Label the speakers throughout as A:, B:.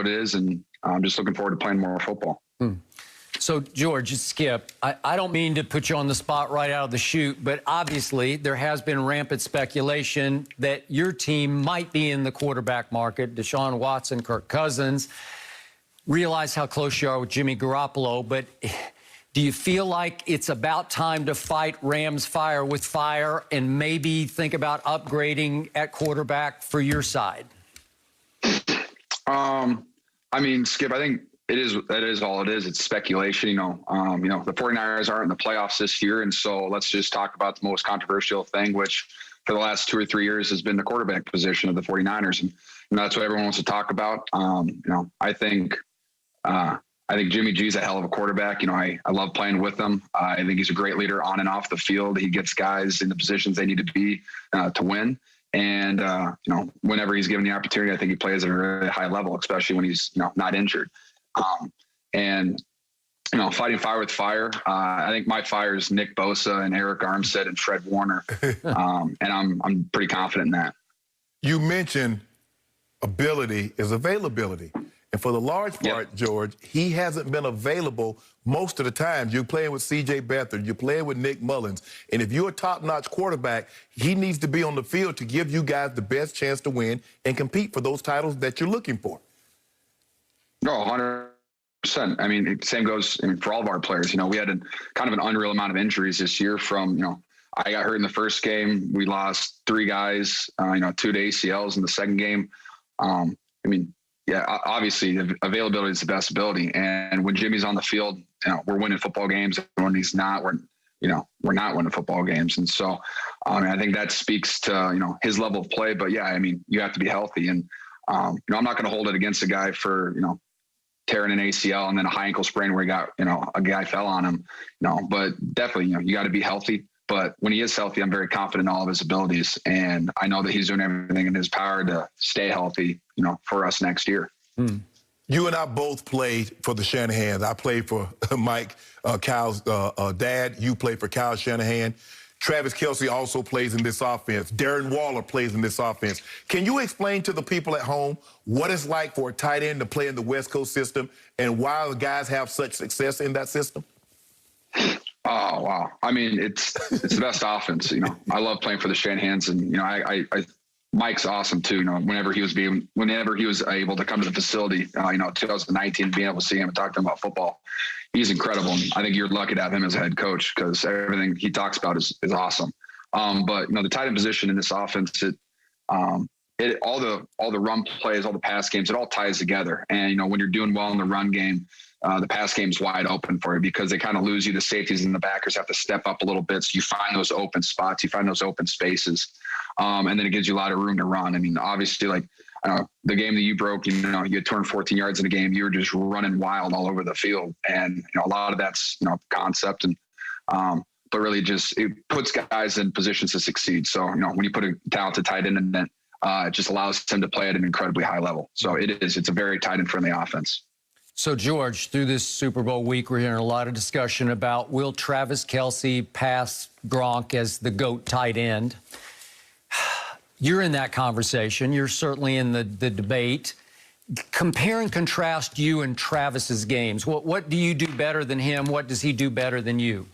A: it is, and I'm just looking forward to playing more football.
B: So, George, Skip, I don't mean to put you on the spot right out of the chute, but obviously there has been rampant speculation that your team might be in the quarterback market. Deshaun Watson, Kirk Cousins. Realize how close you are with Jimmy Garoppolo, but do you feel like it's about time to fight Rams fire with fire and maybe think about upgrading at quarterback for your side?
A: I mean, Skip, I think that is all it is. It's speculation. The 49ers aren't in the playoffs this year. And so let's just talk about the most controversial thing, which for the last 2 or 3 years has been the quarterback position of the 49ers. And that's what everyone wants to talk about. I think Jimmy G's a hell of a quarterback. I love playing with him. I think he's a great leader on and off the field. He gets guys in the positions they need to be to win. And, whenever he's given the opportunity, I think he plays at a really high level, especially when he's, not injured. Fighting fire with fire. I think my fire is Nick Bosa and Eric Armstead and Fred Warner. And I'm pretty confident in that.
C: You mentioned ability is availability. And for the large part, George, he hasn't been available most of the time. You're playing with C.J. Beathard. You're playing with Nick Mullins. And if you're a top-notch quarterback, he needs to be on the field to give you guys the best chance to win and compete for those titles that you're looking for.
A: No, 100%. I mean, same goes for all of our players. We had kind of an unreal amount of injuries this year from, I got hurt in the first game. We lost 3 guys, 2 to ACLs in the second game. Obviously availability is the best ability. And when Jimmy's on the field, we're winning football games. And when he's not, we're not winning football games. And so, I think that speaks to, his level of play. But yeah, you have to be healthy. And, I'm not going to hold it against a guy for, tearing an ACL and then a high ankle sprain where he got, a guy fell on him. But definitely, you got to be healthy. But when he is healthy, I'm very confident in all of his abilities. And I know that he's doing everything in his power to stay healthy, for us next year.
C: You and I both played for the Shanahans. I played for Mike, Kyle's dad. You played for Kyle Shanahan. Travis Kelce also plays in this offense. Darren Waller plays in this offense. Can you explain to the people at home what it's like for a tight end to play in the West Coast system and why the guys have such success in that system?
A: Oh, wow. It's the best offense. I love playing for the Shanahans, and, Mike's awesome too. Whenever he was able to come to the facility, 2019, being able to see him and talk to him about football, he's incredible. And I think you're lucky to have him as a head coach because everything he talks about is awesome. But the tight end position in this offense, all the run plays, all the pass games, it all ties together. And when you're doing well in the run game, the pass game's wide open for you because they kind of lose you. The safeties and the backers have to step up a little bit. So you find those open spots, you find those open spaces. And then it gives you a lot of room to run. Obviously, the game that you broke, you had 214 yards in a game, you were just running wild all over the field. And, a lot of that's, concept and, but really just, it puts guys in positions to succeed. So, when you put a talented tight end in it, it just allows him to play at an incredibly high level. So it's a very tight end friendly offense.
B: So, George, through this Super Bowl week, we're hearing a lot of discussion about will Travis Kelce pass Gronk as the GOAT tight end? You're in that conversation. You're certainly in the debate. Compare and contrast you and Travis's games. What do you do better than him? What does he do better than you?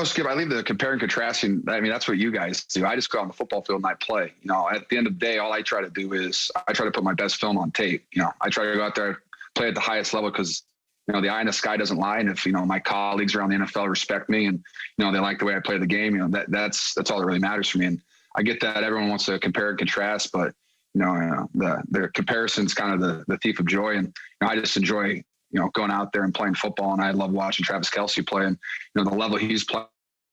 A: Skip, I leave the compare and contrasting. That's what you guys do. I just go on the football field and I play. At the end of the day, all I try to do is I try to put my best film on tape. I try to go out there, play at the highest level because, the eye in the sky doesn't lie. And if, my colleagues around the NFL respect me and, they like the way I play the game, that's all that really matters for me. And I get that everyone wants to compare and contrast, but, the comparison's kind of the thief of joy. And I just enjoy, going out there and playing football. And I love watching Travis Kelce play. And, the level he's playing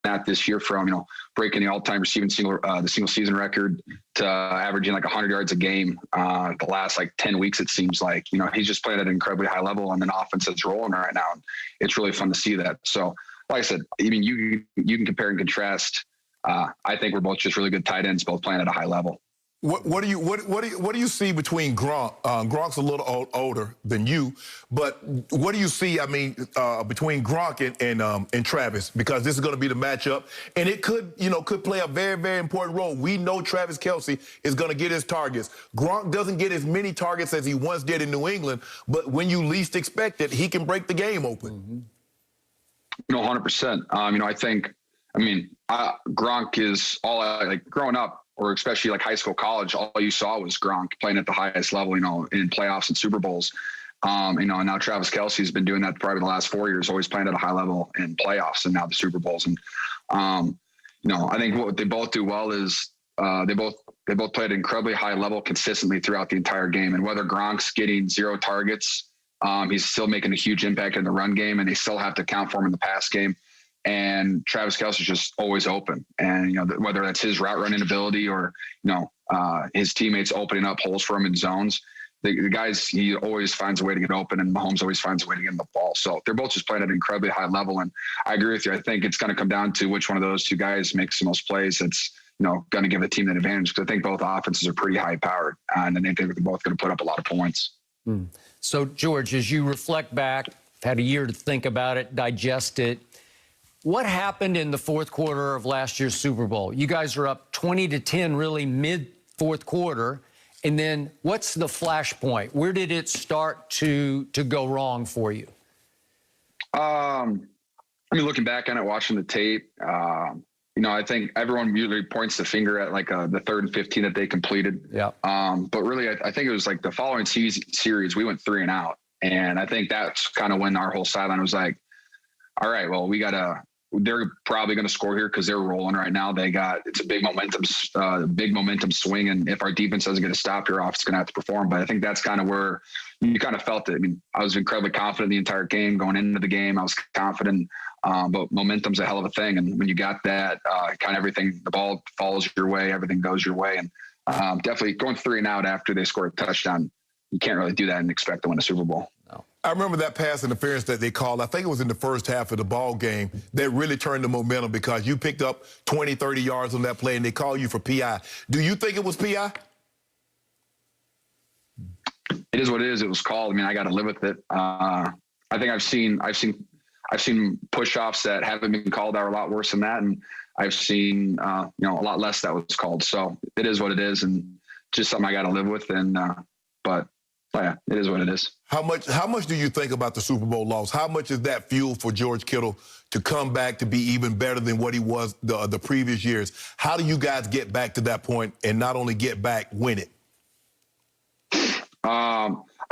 A: at this year from, breaking the all-time receiving the single season record to averaging like 100 yards a game the last 10 weeks, it seems like, he's just playing at an incredibly high level and an offense that's rolling right now. And it's really fun to see that. So like I said, you can compare and contrast. I think we're both just really good tight ends, both playing at a high level.
C: What do you see between Gronk? Gronk's a little older than you, but what do you see? I mean, between Gronk and Travis, because this is going to be the matchup, and it could play a very, very important role. We know Travis Kelce is going to get his targets. Gronk doesn't get as many targets as he once did in New England, but when you least expect it, he can break the game open.
A: No, 100%. Gronk is all like growing up, or especially like high school, college, all you saw was Gronk playing at the highest level, in playoffs and Super Bowls. And now Travis Kelce's been doing that probably the last 4 years, always playing at a high level in playoffs and now the Super Bowls. And, I think what they both do well is they both play at an incredibly high level consistently throughout the entire game. And whether Gronk's getting 0 targets, he's still making a huge impact in the run game, and they still have to count for him in the pass game. And Travis Kelce is just always open. And, whether that's his route running ability or, his teammates opening up holes for him in zones, the guys, he always finds a way to get open, and Mahomes always finds a way to get him the ball. So they're both just playing at an incredibly high level. And I agree with you. I think it's going to come down to which one of those two guys makes the most plays. That's, going to give the team an advantage, because I think both offenses are pretty high powered, and I think they're both going to put up a lot of points.
B: So, George, as you reflect back, had a year to think about it, digest it, what happened in the fourth quarter of last year's Super Bowl? You guys are up 20-10 really mid-fourth quarter. And then what's the flashpoint? Where did it start to go wrong for you?
A: Looking back on it, watching the tape, I think everyone usually points the finger at like the 3rd and 15 that they completed. Yeah. But really, I think it was like the following series, we went 3 and out. And I think that's kind of when our whole sideline was like, all right, well, they're probably going to score here because they're rolling right now. It's a big momentum swing. And if our defense doesn't get a stop, your offense is going to have to perform. But I think that's kind of where you kind of felt it. I mean, I was incredibly confident the entire game going into the game. I was confident, but momentum's a hell of a thing. And when you got that, kind of everything, the ball follows your way, everything goes your way. And definitely going 3 and out after they scored a touchdown, you can't really do that and expect to win a Super Bowl. No.
C: I remember that pass interference that they called. I think it was in the first half of the ball game that really turned the momentum, because you picked up 20, 30 yards on that play, and they called you for PI. Do you think it was PI?
A: It is what it is. It was called. I mean, I got to live with it. I think I've seen push-offs that haven't been called that are a lot worse than that, and I've seen a lot less that was called. So it is what it is, and just something I got to live with. And but yeah, it is what it is.
C: How much do you think about the Super Bowl loss? How much is that fuel for George Kittle to come back to be even better than what he was the previous years? How do you guys get back to that point, and not only get back, win it?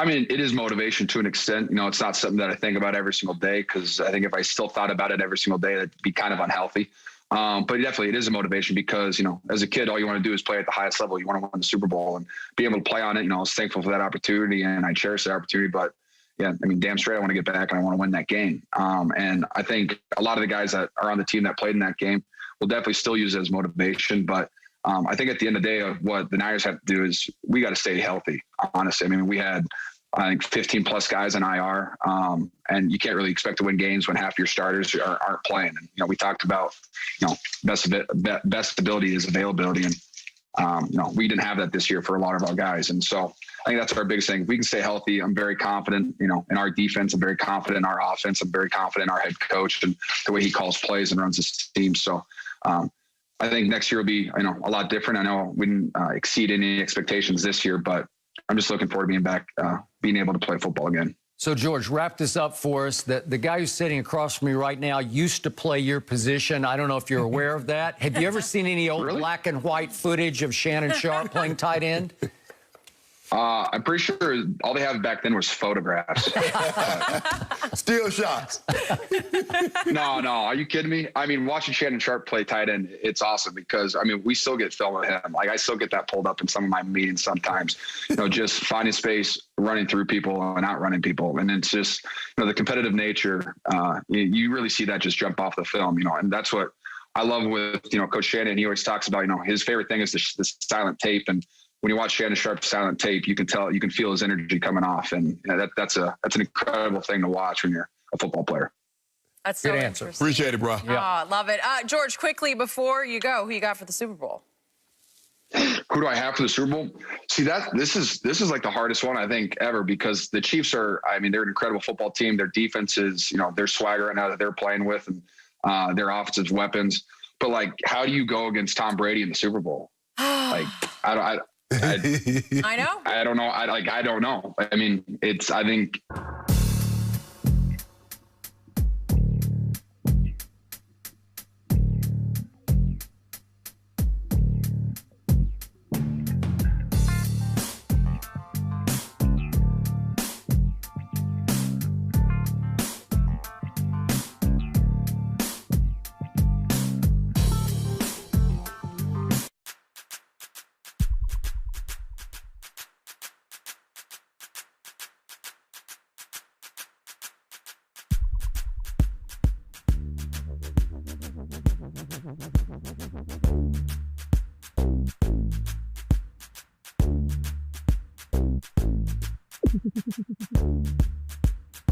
A: It is motivation to an extent. It's not something that I think about every single day, because I think if I still thought about it every single day, that'd be kind of unhealthy. But definitely it is a motivation, because, as a kid, all you want to do is play at the highest level. You want to win the Super Bowl and be able to play on it. I was thankful for that opportunity, and I cherish that opportunity. But yeah, damn straight, I want to get back and I want to win that game. And I think a lot of the guys that are on the team that played in that game will definitely still use it as motivation. But I think at the end of the day, what the Niners have to do is we got to stay healthy, honestly. We had, I think, 15 plus guys in IR, and you can't really expect to win games when half your starters aren't playing. And, we talked about, best ability is availability. And, we didn't have that this year for a lot of our guys. And so I think that's our biggest thing. If we can stay healthy, I'm very confident, in our defense. I'm very confident in our offense. I'm very confident in our head coach and the way he calls plays and runs his team. So, I think next year will be, a lot different. I know we didn't exceed any expectations this year, but I'm just looking forward to being back, being able to play football again.
B: So, George, wrap this up for us. The guy who's sitting across from me right now used to play your position. I don't know if you're aware of that. Have you ever seen any old black and white footage of Shannon Sharpe playing tight end?
A: I'm pretty sure all they have back then was photographs.
C: Still shots.
A: No. Are you kidding me? Watching Shannon Sharpe play tight end, it's awesome, because, we still get film of him. Like, I still get that pulled up in some of my meetings sometimes, just finding space, running through people and outrunning people. And it's just, the competitive nature, you really see that just jump off the film, and that's what I love with, Coach Shannon. He always talks about, his favorite thing is the silent tape. And when you watch Shannon Sharpe's silent tape, you can feel his energy coming off. And that's an incredible thing to watch when you're a football player.
D: That's so interesting.
C: Appreciate it, bro.
D: Yeah. Oh, love it. George, quickly before you go, who you got for the Super Bowl?
A: Who do I have for the Super Bowl? See, this is like the hardest one I think ever, because the Chiefs are, I mean, they're an incredible football team. Their defense is, their swagger right now that they're playing with, and their offensive weapons. But like, how do you go against Tom Brady in the Super Bowl? Like, I know. I don't know. I don't know. I mean, I think.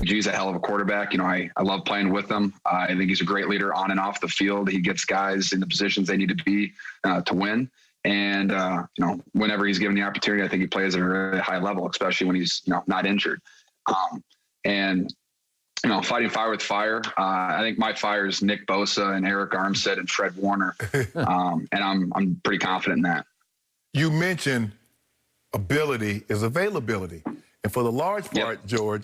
A: He's a hell of a quarterback. I love playing with him. I think he's a great leader on and off the field. He gets guys in the positions they need to be to win. And, whenever he's given the opportunity, I think he plays at a very high level, especially when he's not injured. Fighting fire with fire. I think my fire is Nick Bosa and Eric Armstead and Fred Warner. And I'm pretty confident in that. You mentioned ability is availability. And for the large part, George,